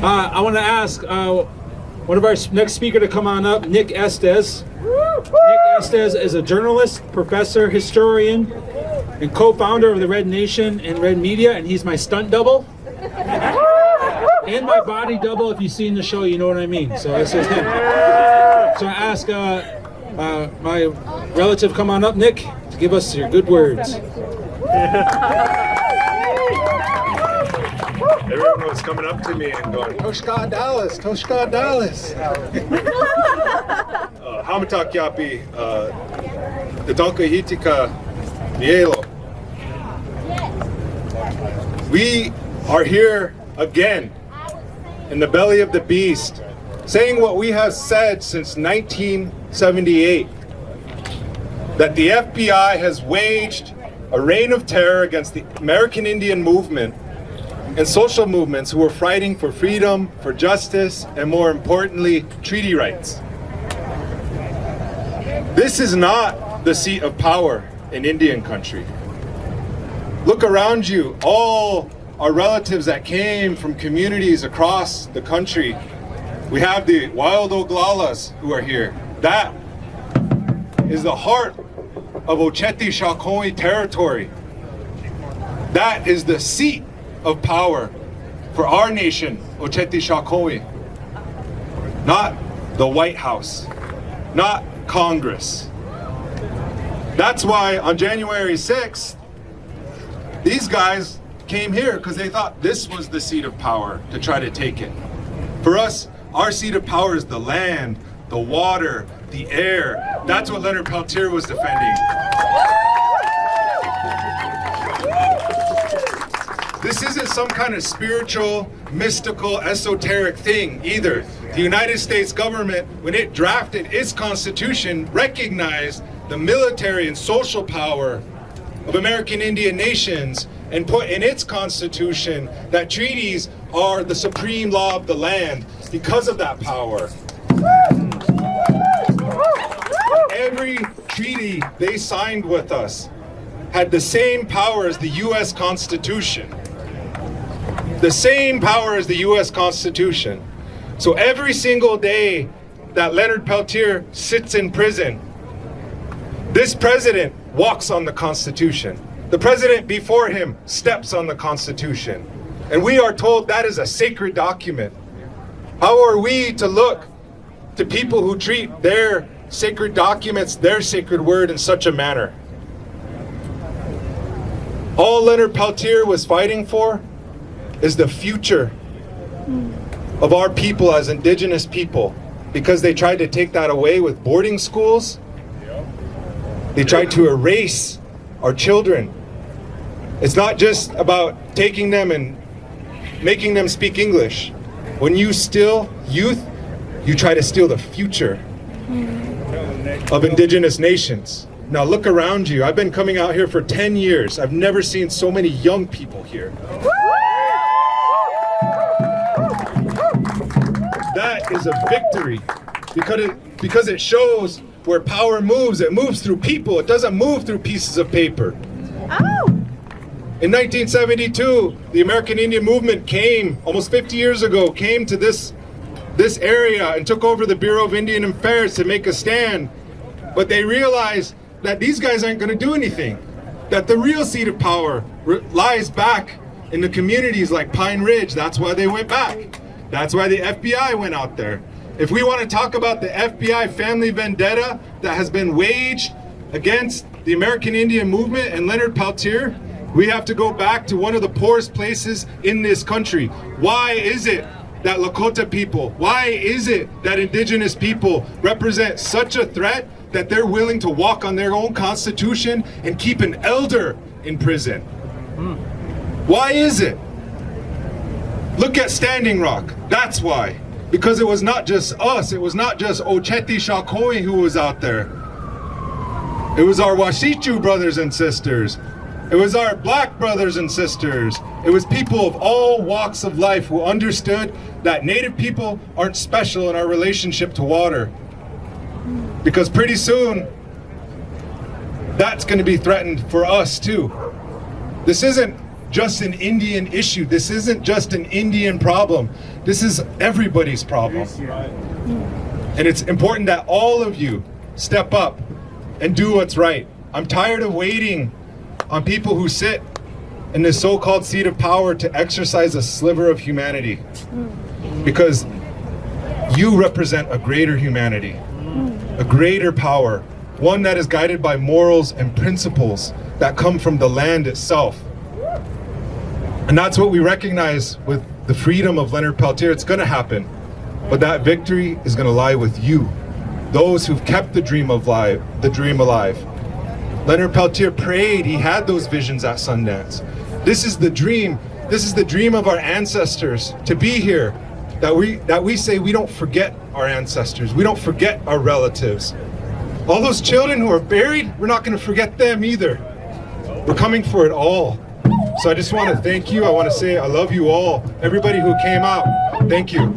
I want to ask one of our next speaker to come on up, Nick Estes. Nick Estes is a journalist, professor, historian, and co-founder of the Red Nation and Red Media, and he's my stunt double. And my body double. If you've seen the show, you know what I mean. So this is him. So I ask my relative, come on up, Nick, to give us your good words. Everyone was coming up to me and going, Toshka Dallas, Toshka Dallas. Hamatak Yapi, Tatonka Hitika, Nielo. We are here again in the belly of the beast, saying what we have said since 1978, that the FBI has waged a reign of terror against the American Indian movement and social movements who are fighting for freedom, for justice, and more importantly, treaty rights. This is not the seat of power in Indian country. Look around you, all our relatives that came from communities across the country. We have the wild Oglalas who are here. That is the heart of Oceti Sakowin territory. That is the seat of power for our nation, Oceti Sakowin. Not the White House, not Congress. That's why on January 6th, these guys came here because they thought this was the seat of power to try to take it. For us, our seat of power is the land, the water, the air. That's what Leonard Peltier was defending. This isn't some kind of spiritual, mystical, esoteric thing either. The United States government, when it drafted its constitution, recognized the military and social power of American Indian nations and put in its constitution that treaties are the supreme law of the land because of that power. Every treaty they signed with us had the same power as the U.S. Constitution. The same power as the U.S. Constitution. So every single day that Leonard Peltier sits in prison, this president walks on the Constitution. The president before him steps on the Constitution. And we are told that is a sacred document. How are we to look to people who treat their sacred documents, their sacred word in such a manner? All Leonard Peltier was fighting for is the future of our people as Indigenous people, because they tried to take that away with boarding schools. They tried to erase our children. It's not just about taking them and making them speak English. When you steal youth, you try to steal the future of Indigenous nations. Now look around you. I've been coming out here for 10 years. I've never seen so many young people here. That is a victory because it shows where power moves. It moves through people. It doesn't move through pieces of paper. Oh. In 1972, the American Indian movement came, almost 50 years ago, came to this area and took over the Bureau of Indian Affairs to make a stand. But they realized that these guys aren't going to do anything. That the real seat of power lies back in the communities like Pine Ridge. That's why they went back. That's why the FBI went out there. If we want to talk about the FBI family vendetta that has been waged against the American Indian movement and Leonard Peltier, we have to go back to one of the poorest places in this country. Why is it that Lakota people, why is it that Indigenous people represent such a threat that they're willing to walk on their own constitution and keep an elder in prison? Why is it? Look at Standing Rock. That's why. Because it was not just us. It was not just Oceti Sakowin who was out there. It was our Washichu brothers and sisters. It was our black brothers and sisters. It was people of all walks of life who understood that Native people aren't special in our relationship to water. Because pretty soon, that's going to be threatened for us too. This isn't just an Indian issue. This isn't just an Indian problem. This is everybody's problem. And it's important that all of you step up and do what's right. I'm tired of waiting on people who sit in this so-called seat of power to exercise a sliver of humanity. Because you represent a greater humanity, a greater power, one that is guided by morals and principles that come from the land itself. And that's what we recognize with the freedom of Leonard Peltier. It's going to happen, but that victory is going to lie with you, those who've kept the dream alive. Leonard Peltier prayed, he had those visions at Sundance. This is the dream. This is the dream of our ancestors, to be here, that we say we don't forget our ancestors, we don't forget our relatives. All those children who are buried, we're not going to forget them either. We're coming for it all. So I just want to thank you. I want to say I love you all. Everybody who came out, thank you.